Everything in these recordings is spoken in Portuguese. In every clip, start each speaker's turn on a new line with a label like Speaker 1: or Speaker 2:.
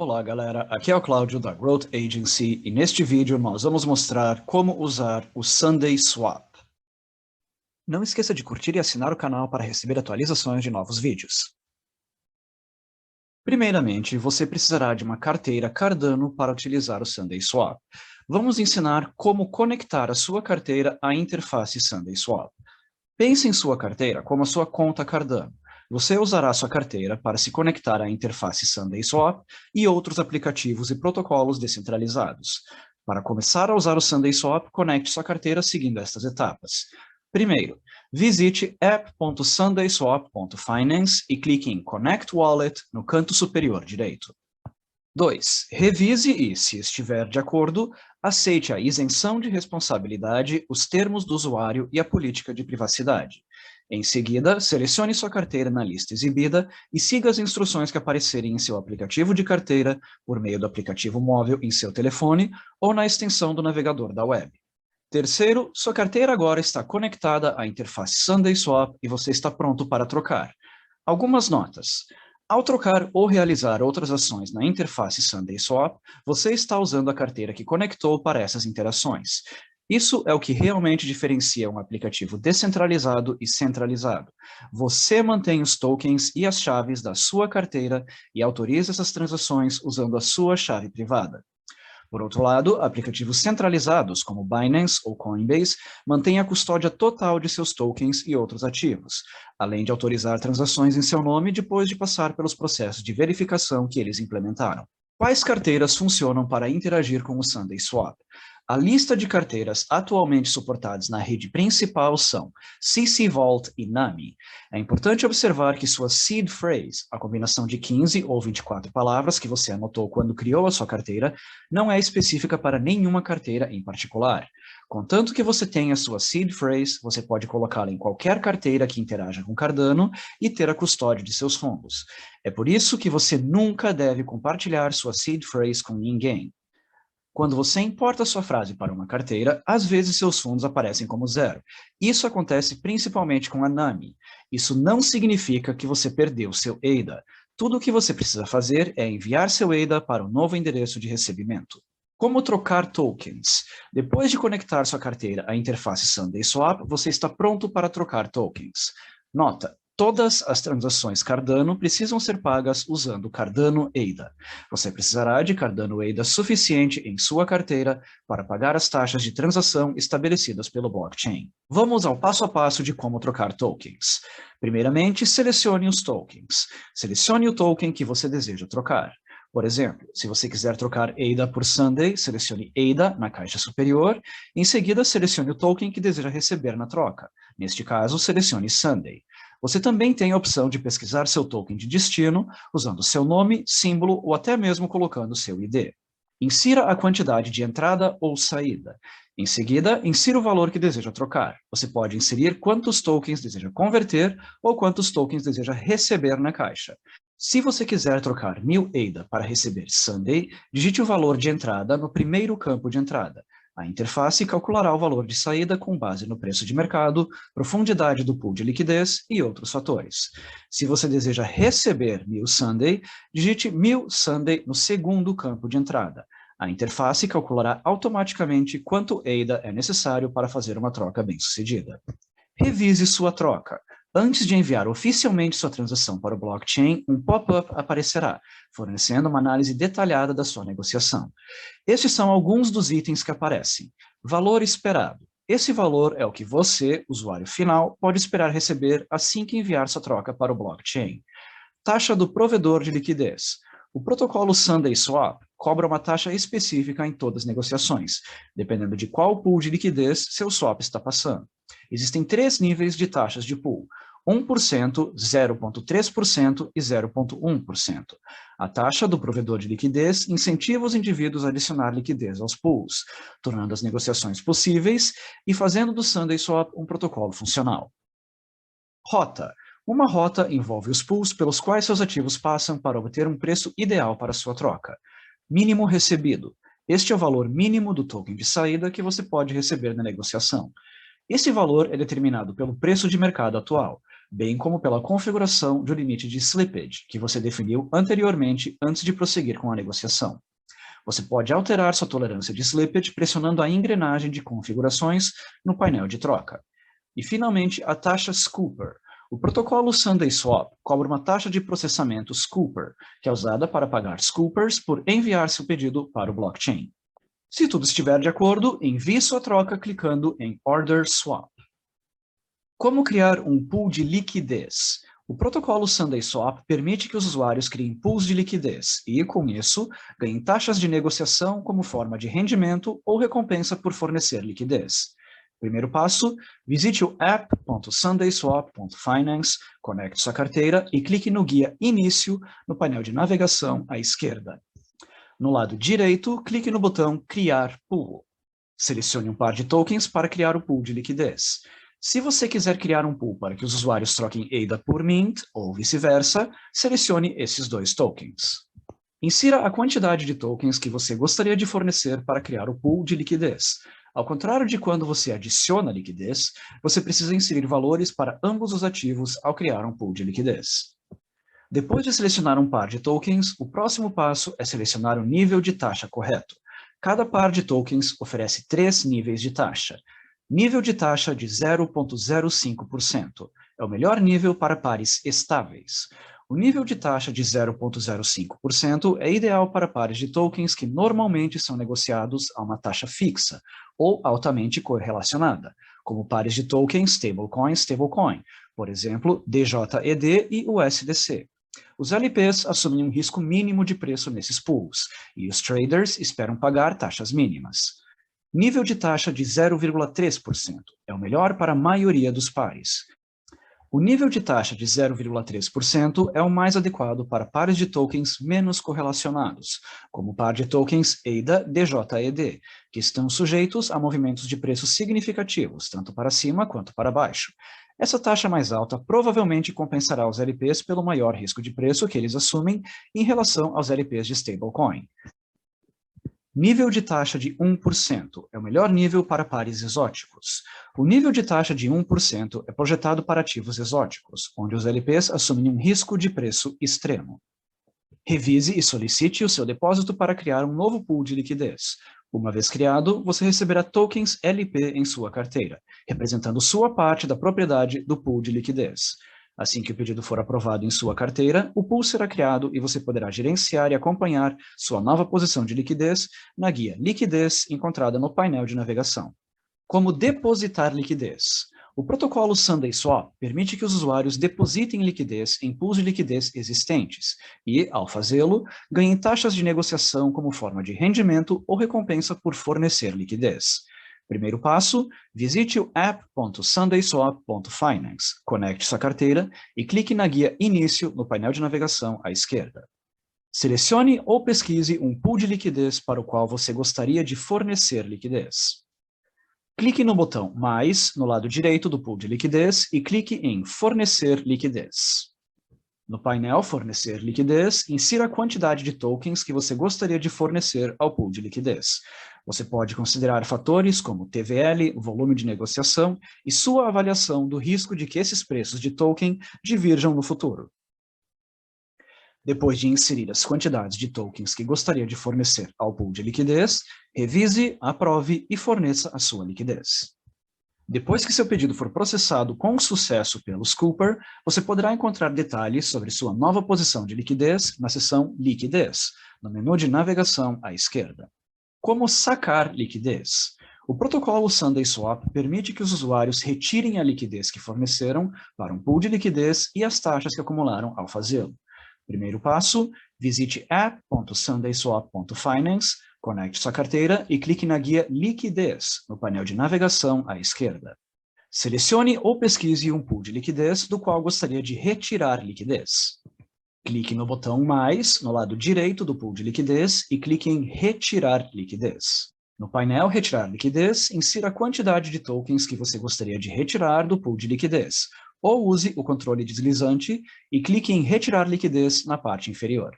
Speaker 1: Olá galera, aqui é o Cláudio da Growth Agency e neste vídeo nós vamos mostrar como usar o Sunday Swap. Não esqueça de curtir e assinar o canal para receber atualizações de novos vídeos. Primeiramente, você precisará de uma carteira Cardano para utilizar o Sunday Swap. Vamos ensinar como conectar a sua carteira à interface Sunday Swap. Pense em sua carteira como a sua conta Cardano. Você usará sua carteira para se conectar à interface Sunday Swap e outros aplicativos e protocolos descentralizados. Para começar a usar o Sunday Swap, conecte sua carteira seguindo estas etapas. Primeiro, visite app.sundayswap.finance e clique em Connect Wallet no canto superior direito. 2. Revise e, se estiver de acordo, aceite a isenção de responsabilidade, os termos do usuário e a política de privacidade. Em seguida, selecione sua carteira na lista exibida e siga as instruções que aparecerem em seu aplicativo de carteira, por meio do aplicativo móvel em seu telefone ou na extensão do navegador da web. Terceiro, sua carteira agora está conectada à interface Sunday Swap e você está pronto para trocar. Algumas notas. Ao trocar ou realizar outras ações na interface Sunday Swap, você está usando a carteira que conectou para essas interações. Isso é o que realmente diferencia um aplicativo descentralizado e centralizado. Você mantém os tokens e as chaves da sua carteira e autoriza essas transações usando a sua chave privada. Por outro lado, aplicativos centralizados, como Binance ou Coinbase, mantêm a custódia total de seus tokens e outros ativos, além de autorizar transações em seu nome depois de passar pelos processos de verificação que eles implementaram. Quais carteiras funcionam para interagir com o Sunday Swap? A lista de carteiras atualmente suportadas na rede principal são CC Vault e NAMI. É importante observar que sua seed phrase, a combinação de 15 ou 24 palavras que você anotou quando criou a sua carteira, não é específica para nenhuma carteira em particular. Contanto que você tenha sua seed phrase, você pode colocá-la em qualquer carteira que interaja com Cardano e ter a custódia de seus fundos. É por isso que você nunca deve compartilhar sua seed phrase com ninguém. Quando você importa sua frase para uma carteira, às vezes seus fundos aparecem como zero. Isso acontece principalmente com a NAMI. Isso não significa que você perdeu seu ADA. Tudo o que você precisa fazer é enviar seu ADA para o novo endereço de recebimento. Como trocar tokens? Depois de conectar sua carteira à interface Sunday Swap, você está pronto para trocar tokens. Nota: todas as transações Cardano precisam ser pagas usando Cardano ADA. Você precisará de Cardano ADA suficiente em sua carteira para pagar as taxas de transação estabelecidas pelo blockchain. Vamos ao passo a passo de como trocar tokens. Primeiramente, selecione os tokens. Selecione o token que você deseja trocar. Por exemplo, se você quiser trocar ADA por Sunday, selecione ADA na caixa superior. Em seguida, selecione o token que deseja receber na troca. Neste caso, selecione Sunday. Você também tem a opção de pesquisar seu token de destino, usando seu nome, símbolo ou até mesmo colocando seu ID. Insira a quantidade de entrada ou saída. Em seguida, insira o valor que deseja trocar. Você pode inserir quantos tokens deseja converter ou quantos tokens deseja receber na caixa. Se você quiser trocar 1000 ADA para receber Sunday, digite o valor de entrada no primeiro campo de entrada. A interface calculará o valor de saída com base no preço de mercado, profundidade do pool de liquidez e outros fatores. Se você deseja receber 1000 Sunday, digite 1000 Sunday no segundo campo de entrada. A interface calculará automaticamente quanto ADA é necessário para fazer uma troca bem-sucedida. Revise sua troca. Antes de enviar oficialmente sua transação para o blockchain, um pop-up aparecerá, fornecendo uma análise detalhada da sua negociação. Estes são alguns dos itens que aparecem. Valor esperado. Esse valor é o que você, usuário final, pode esperar receber assim que enviar sua troca para o blockchain. Taxa do provedor de liquidez. O protocolo Sunday Swap cobra uma taxa específica em todas as negociações, dependendo de qual pool de liquidez seu swap está passando. Existem 3 níveis de taxas de pool: 1%, 0,3% e 0,1%. A taxa do provedor de liquidez incentiva os indivíduos a adicionar liquidez aos pools, tornando as negociações possíveis e fazendo do Sunday Swap um protocolo funcional. Rota. Uma rota envolve os pools pelos quais seus ativos passam para obter um preço ideal para sua troca. Mínimo recebido. Este é o valor mínimo do token de saída que você pode receber na negociação. Esse valor é determinado pelo preço de mercado atual. bem como pela configuração do limite de slippage, que você definiu anteriormente antes de prosseguir com a negociação. Você pode alterar sua tolerância de slippage pressionando a engrenagem de configurações no painel de troca. E, finalmente, a taxa Scooper. O protocolo SundaySwap cobra uma taxa de processamento Scooper, que é usada para pagar Scoopers por enviar seu pedido para o blockchain. Se tudo estiver de acordo, envie sua troca clicando em Order Swap. Como criar um pool de liquidez? O protocolo SundaySwap permite que os usuários criem pools de liquidez e, com isso, ganhem taxas de negociação como forma de rendimento ou recompensa por fornecer liquidez. Primeiro passo, visite o app.sundayswap.finance, conecte sua carteira e clique no guia Início no painel de navegação à esquerda. No lado direito, clique no botão Criar Pool. Selecione um par de tokens para criar o pool de liquidez. Se você quiser criar um pool para que os usuários troquem ADA por Mint, ou vice-versa, selecione esses dois tokens. Insira a quantidade de tokens que você gostaria de fornecer para criar o pool de liquidez. Ao contrário de quando você adiciona liquidez, você precisa inserir valores para ambos os ativos ao criar um pool de liquidez. Depois de selecionar um par de tokens, o próximo passo é selecionar o nível de taxa correto. Cada par de tokens oferece 3 níveis de taxa. Nível de taxa de 0,05%. É o melhor nível para pares estáveis. O nível de taxa de 0,05% é ideal para pares de tokens que normalmente são negociados a uma taxa fixa ou altamente correlacionada, como pares de tokens stablecoin, por exemplo, DJED e USDC. Os LPs assumem um risco mínimo de preço nesses pools, e os traders esperam pagar taxas mínimas. Nível de taxa de 0,3% é o melhor para a maioria dos pares. O nível de taxa de 0,3% é o mais adequado para pares de tokens menos correlacionados, como o par de tokens ADA-DJED, que estão sujeitos a movimentos de preços significativos, tanto para cima quanto para baixo. Essa taxa mais alta provavelmente compensará os LPs pelo maior risco de preço que eles assumem em relação aos LPs de stablecoin. Nível de taxa de 1% é o melhor nível para pares exóticos. O nível de taxa de 1% é projetado para ativos exóticos, onde os LPs assumem um risco de preço extremo. Revise e solicite o seu depósito para criar um novo pool de liquidez. Uma vez criado, você receberá tokens LP em sua carteira, representando sua parte da propriedade do pool de liquidez. Assim que o pedido for aprovado em sua carteira, o pool será criado e você poderá gerenciar e acompanhar sua nova posição de liquidez na guia Liquidez encontrada no painel de navegação. Como depositar liquidez? O protocolo SundaySwap permite que os usuários depositem liquidez em pools de liquidez existentes e, ao fazê-lo, ganhem taxas de negociação como forma de rendimento ou recompensa por fornecer liquidez. Primeiro passo, visite o app.sundayswap.finance, conecte sua carteira e clique na guia Início no painel de navegação à esquerda. Selecione ou pesquise um pool de liquidez para o qual você gostaria de fornecer liquidez. Clique no botão Mais no lado direito do pool de liquidez e clique em Fornecer liquidez. No painel Fornecer liquidez, insira a quantidade de tokens que você gostaria de fornecer ao pool de liquidez. Você pode considerar fatores como TVL, volume de negociação e sua avaliação do risco de que esses preços de token diverjam no futuro. Depois de inserir as quantidades de tokens que gostaria de fornecer ao pool de liquidez, revise, aprove e forneça a sua liquidez. Depois que seu pedido for processado com sucesso pelo Scooper, você poderá encontrar detalhes sobre sua nova posição de liquidez na seção Liquidez, no menu de navegação à esquerda. Como sacar liquidez? O protocolo SundaySwap permite que os usuários retirem a liquidez que forneceram para um pool de liquidez e as taxas que acumularam ao fazê-lo. Primeiro passo, visite app.sundayswap.finance, conecte sua carteira e clique na guia Liquidez, no painel de navegação à esquerda. Selecione ou pesquise um pool de liquidez do qual gostaria de retirar liquidez. Clique no botão Mais, no lado direito do pool de liquidez e clique em Retirar liquidez. No painel Retirar liquidez, insira a quantidade de tokens que você gostaria de retirar do pool de liquidez, ou use o controle deslizante e clique em Retirar liquidez na parte inferior.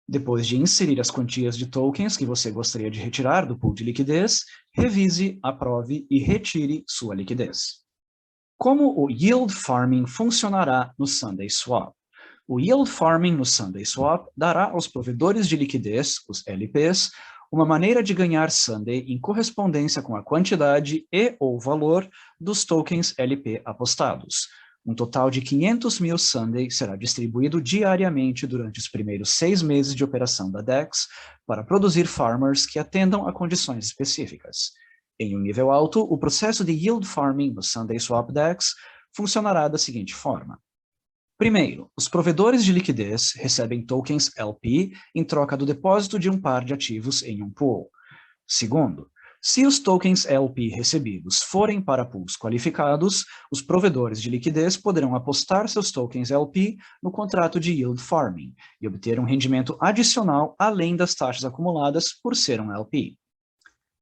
Speaker 1: Depois de inserir as quantias de tokens que você gostaria de retirar do pool de liquidez, revise, aprove e retire sua liquidez. Como o Yield Farming funcionará no Sunday Swap? O Yield Farming no Sunday Swap dará aos provedores de liquidez, os LPs, uma maneira de ganhar Sunday em correspondência com a quantidade e ou valor dos tokens LP apostados. Um total de 500 mil Sunday será distribuído diariamente durante os primeiros 6 meses de operação da DEX para produzir farmers que atendam a condições específicas. Em um nível alto, o processo de Yield Farming no Sunday Swap DEX funcionará da seguinte forma. Primeiro, os provedores de liquidez recebem tokens LP em troca do depósito de um par de ativos em um pool. Segundo, se os tokens LP recebidos forem para pools qualificados, os provedores de liquidez poderão apostar seus tokens LP no contrato de Yield Farming e obter um rendimento adicional além das taxas acumuladas por ser um LP.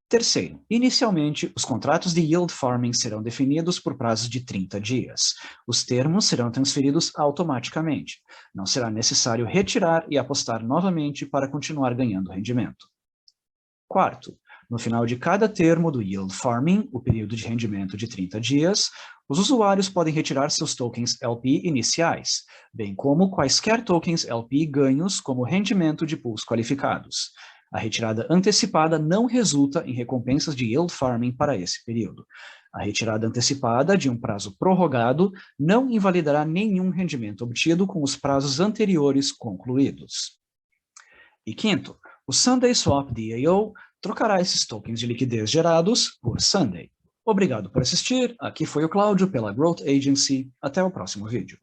Speaker 1: Terceiro, inicialmente, os contratos de Yield Farming serão definidos por prazos de 30 dias. Os termos serão transferidos automaticamente. Não será necessário retirar e apostar novamente para continuar ganhando rendimento. Quarto, no final de cada termo do Yield Farming, o período de rendimento de 30 dias, os usuários podem retirar seus tokens LP iniciais, bem como quaisquer tokens LP ganhos como rendimento de pools qualificados. A retirada antecipada não resulta em recompensas de Yield Farming para esse período. A retirada antecipada de um prazo prorrogado não invalidará nenhum rendimento obtido com os prazos anteriores concluídos. E quinto, o Sunday Swap DAO trocará esses tokens de liquidez gerados por Sunday. Obrigado por assistir, aqui foi o Cláudio pela Growth Agency, até o próximo vídeo.